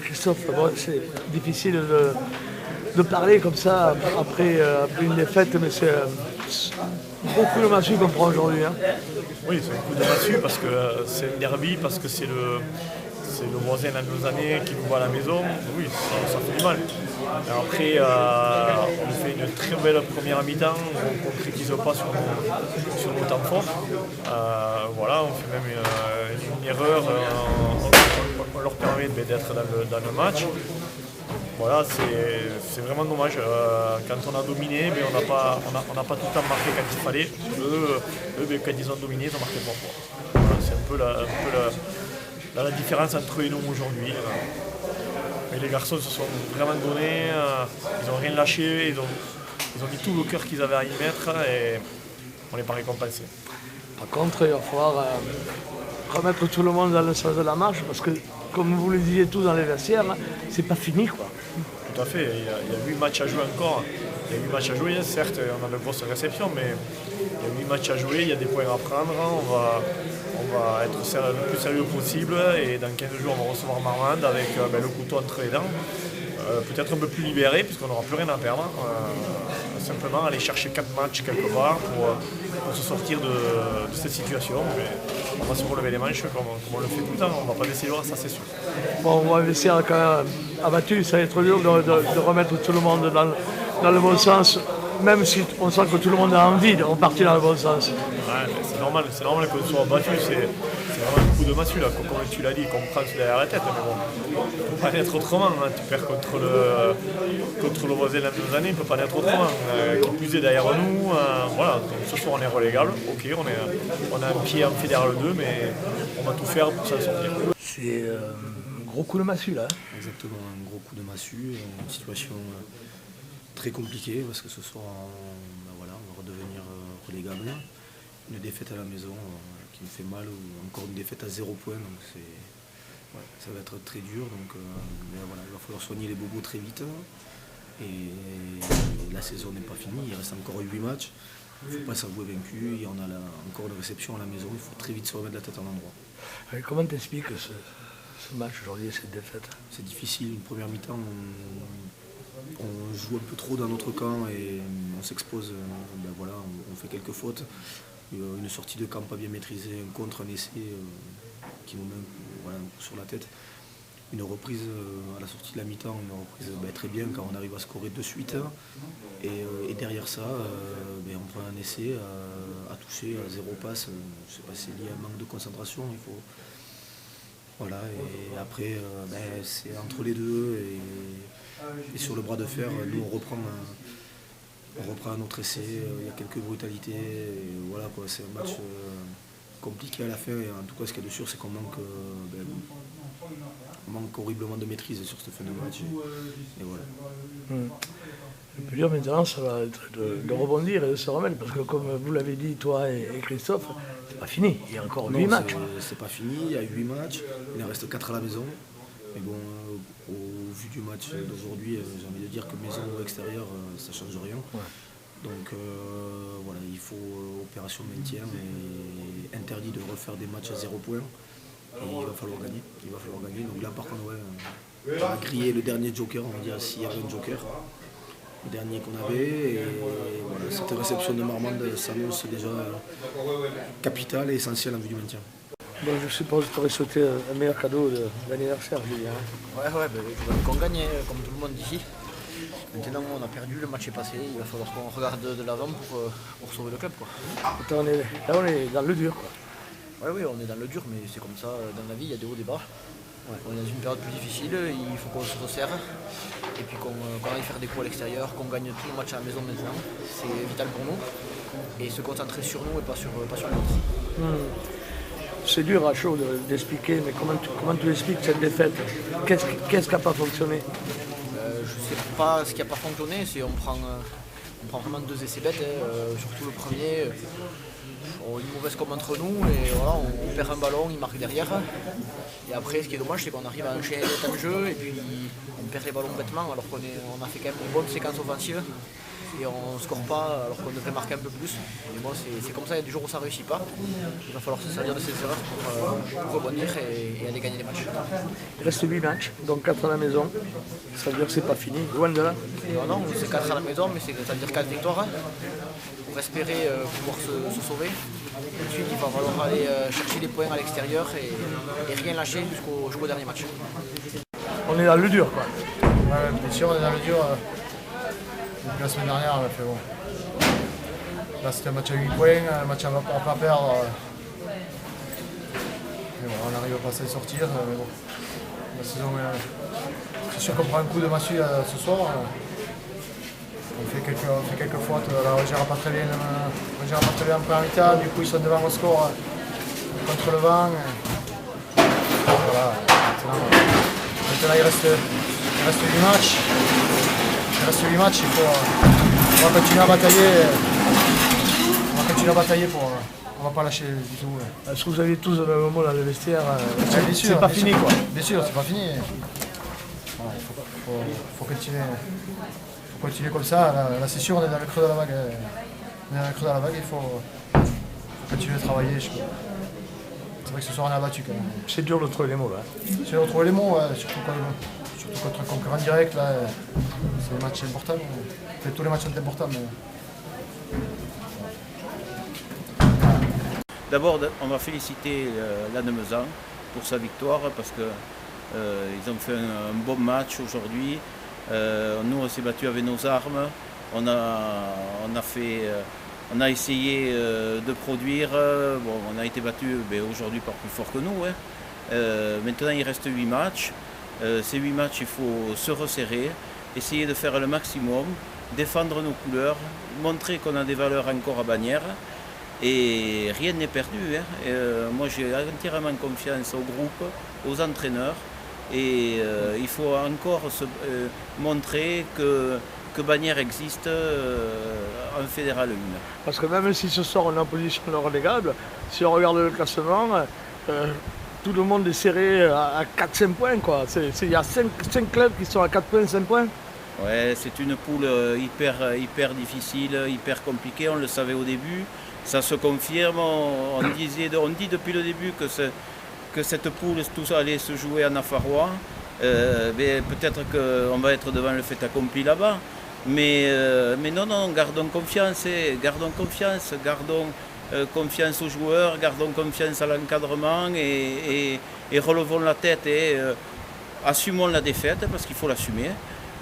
Christophe, bon, c'est difficile de parler comme ça après une défaite, mais c'est beaucoup de massue qu'on prend aujourd'hui. Hein. Oui, c'est un coup de massue parce que c'est un derby, parce que c'est le voisin de nos années qui nous voit à la maison. Oui, ça fait du mal. Après, on fait une très belle première mi-temps, on ne concrétise pas sur nos temps forts. Voilà, on fait même une erreur, on leur permet d'être dans le match. Voilà, c'est vraiment dommage. Quand on a dominé, mais on n'a pas tout le temps marqué quand il fallait. Eux, quand ils ont dominé, ils ont marqué 3 fois. Voilà, c'est un peu la différence entre eux et nous aujourd'hui. Mais les garçons se sont vraiment donnés, ils n'ont rien lâché, ils ont mis tout le cœur qu'ils avaient à y mettre et on n'est pas récompensé. Par contre, il va falloir remettre tout le monde dans le sens de la marche parce que, comme vous le disiez tous dans les vestiaires, c'est pas fini, quoi. Tout à fait, il y a 8 matchs à jouer encore. Il y a 8 matchs à jouer, certes, on a de grosses réceptions, mais il y a 8 matchs à jouer, il y a des points à prendre. On va être le plus sérieux possible et dans 15 jours, on va recevoir Marmande avec le couteau entre les dents. Peut-être un peu plus libéré, puisqu'on n'aura plus rien à perdre. Simplement aller chercher 4 matchs quelque part pour se sortir de cette situation. Mais on va se relever les manches comme on le fait tout le temps. On ne va pas laisser loin, ça c'est sûr. Bon, on va essayer quand même abattu, ça va être dur de remettre tout le monde dans le bon sens, même si on sent que tout le monde a envie de repartir dans le bon sens. Ouais, c'est normal qu'on soit battu, c'est vraiment un coup de massue là, comme tu l'as dit, qu'on prend derrière la tête, mais bon, il ne peut pas être autrement, hein. Tu perds contre le voisin de nos années, il ne peut pas être autrement, qui plus est derrière nous, voilà, donc ce soir on est relégable, ok, on a un pied en fédéral 2, mais on va tout faire pour s'en sortir. C'est un gros coup de massue là. Exactement, un gros coup de massue, une situation très compliquée parce que ce soir on va redevenir relégable. Une défaite à la maison qui me fait mal, ou encore une défaite à 0 point, donc ça va être très dur. Donc il va falloir soigner les bobos très vite. Et la saison n'est pas finie, il reste encore 8 matchs. Il ne faut pas s'avouer vaincu, et on a encore une réception à la maison, il faut très vite se remettre la tête en endroit. Comment t'expliques ce match aujourd'hui, cette défaite? C'est difficile, une première mi-temps, on joue un peu trop dans notre camp et on s'expose, on fait quelques fautes. Une sortie de camp pas bien maîtrisée, un contre, un essai qui nous met un coup sur la tête. Une reprise à la sortie de la mi-temps, une reprise très bien quand on arrive à scorer de suite. Et derrière ça, on prend un essai à toucher, à 0 passe. Je ne sais pas si c'est lié à un manque de concentration. Et après, c'est entre les deux. Et sur le bras de fer, nous on reprend un autre essai, il y a quelques brutalités. C'est un match compliqué à la fin. Et en tout cas, ce qu'il y a de sûr, c'est qu'on manque horriblement de maîtrise sur cette fin de match. Et voilà. Le plus dur maintenant, ça va être de rebondir et de se remettre, parce que comme vous l'avez dit, toi et Christophe, c'est pas fini. Il y a encore 8 matchs. C'est pas fini, il y a 8 matchs, il en reste 4 à la maison. Mais bon, au vu du match d'aujourd'hui, j'ai envie de dire que maison ou extérieur, ça ne change rien. Ouais. Donc il faut opération maintien et interdit de refaire des matchs à 0 point. Et il va falloir gagner. Donc là, par contre, on a grillé le dernier joker, on va dire s'il y avait un joker. Le dernier qu'on avait. Et cette réception de Marmande s'annonce déjà capitale et essentielle en vue du maintien. Bon, je suppose que tu aurais souhaité un meilleur cadeau d'anniversaire, Julien. Je veux qu'on gagne, comme tout le monde ici. Maintenant, on a perdu, le match est passé, il va falloir qu'on regarde de l'avant pour sauver le club, quoi. Là, on est dans le dur, quoi. Oui, on est dans le dur, mais c'est comme ça, dans la vie, il y a des hauts et des bas. On est dans une période plus difficile, il faut qu'on se resserre, et puis qu'on aille faire des coups à l'extérieur, qu'on gagne tout le match à la maison maintenant. C'est vital pour nous, et se concentrer sur nous et pas sur les autres. C'est dur à chaud d'expliquer, mais comment tu expliques cette défaite? Qu'est-ce qui n'a pas fonctionné? Je ne sais pas ce qui n'a pas fonctionné, on prend vraiment 2 essais bêtes, surtout le premier. Une mauvaise com entre nous, et voilà, on perd un ballon, il marque derrière. Et après, ce qui est dommage, c'est qu'on arrive à enchaîner les temps de jeu, et puis on perd les ballons bêtement, alors qu'on a fait quand même une bonne séquence offensive. et on ne score pas alors qu'on devrait marquer un peu plus. Mais bon, c'est comme ça, il y a des jours où ça ne réussit pas. Il va falloir se servir de ces erreurs pour rebondir et aller gagner des matchs. Il reste 8 matchs, donc 4 à la maison. Ça veut dire que c'est pas fini, loin de là. Non, c'est 4 à la maison, mais ça veut dire 4 victoires pour espérer pouvoir se sauver. Ensuite, il va falloir aller chercher des points à l'extérieur et rien lâcher jusqu'au dernier match. On est dans le dur, quoi. Ouais, bien sûr, on est dans le dur. Depuis la semaine dernière, on a fait bon. Là, c'était un match à 8 points, un match à pas perdre. Mais bon, on arrive pas à s'en sortir. Mais bon, la saison, c'est sûr qu'on prend un coup de massue ce soir. On fait quelques fautes. Là, on gère pas très bien en première mi-temps. Du coup, ils sont devant au score contre le vent. Voilà. Maintenant, il reste 8 matchs. On va continuer à batailler. On va pas lâcher du tout. Est-ce que vous avez tous le même mot dans le vestiaire? Bien sûr, C'est pas bien fini, sûr. quoi. Bien sûr, c'est pas fini. Voilà, faut continuer. Faut continuer comme ça. Là, c'est sûr, on est dans le creux de la vague. Il faut continuer à travailler. C'est vrai que ce soir on a battu quand même. C'est dur de trouver les mots, là. C'est de retrouver les mots, ouais, surtout contre un concurrent direct. Là, c'est un match important. Tous les matchs sont importants. Mais... D'abord, on va féliciter Lannemezan pour sa victoire parce qu'ils ont fait un bon match aujourd'hui. Nous, on s'est battu avec nos armes. On a essayé de produire. Bon, on a été battu aujourd'hui par plus fort que nous. Maintenant, il reste 8 matchs. Ces 8 matchs, il faut se resserrer, essayer de faire le maximum, défendre nos couleurs, montrer qu'on a des valeurs encore à Bagnères. Et rien n'est perdu. Moi, j'ai entièrement confiance au groupe, aux entraîneurs. Et il faut encore montrer que Bagnères existe en Fédéral 1. Parce que même si ce soir on est en position de relégable, si on regarde le classement, tout le monde est serré à 4-5 points, quoi. Il y a 5 clubs qui sont à 4 points, 5 points. Ouais, c'est une poule hyper difficile, hyper compliquée, on le savait au début. Ça se confirme, on dit depuis le début que cette poule, tout ça allait se jouer à Nafarrois. Peut-être qu'on va être devant le fait accompli là-bas. Mais non, gardons confiance, gardons confiance aux joueurs, gardons confiance à l'encadrement et relevons la tête et assumons la défaite parce qu'il faut l'assumer.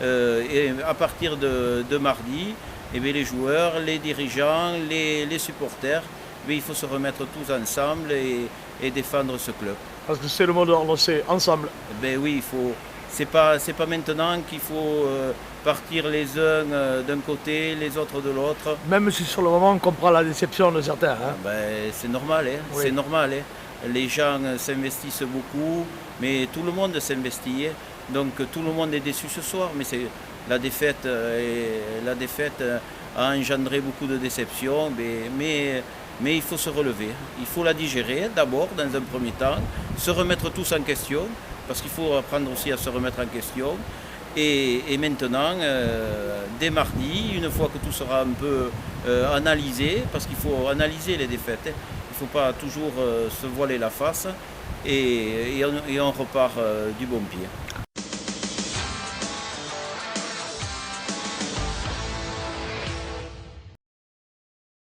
Et à partir de mardi, les joueurs, les dirigeants, les supporters, il faut se remettre tous ensemble et défendre ce club. Parce que c'est le mot d'ordre, c'est ensemble. Oui, c'est pas maintenant qu'il faut partir les uns d'un côté, les autres de l'autre. Même si sur le moment on comprend la déception de certains. C'est normal, Oui. C'est normal. Les gens s'investissent beaucoup, mais tout le monde s'investit. Donc tout le monde est déçu ce soir, mais la défaite a engendré beaucoup de déceptions, mais il faut se relever. Il faut la digérer d'abord, dans un premier temps, se remettre tous en question, parce qu'il faut apprendre aussi à se remettre en question. Et maintenant, dès mardi, une fois que tout sera un peu analysé, parce qu'il faut analyser les défaites, il ne faut pas toujours se voiler la face, et on repart du bon pied.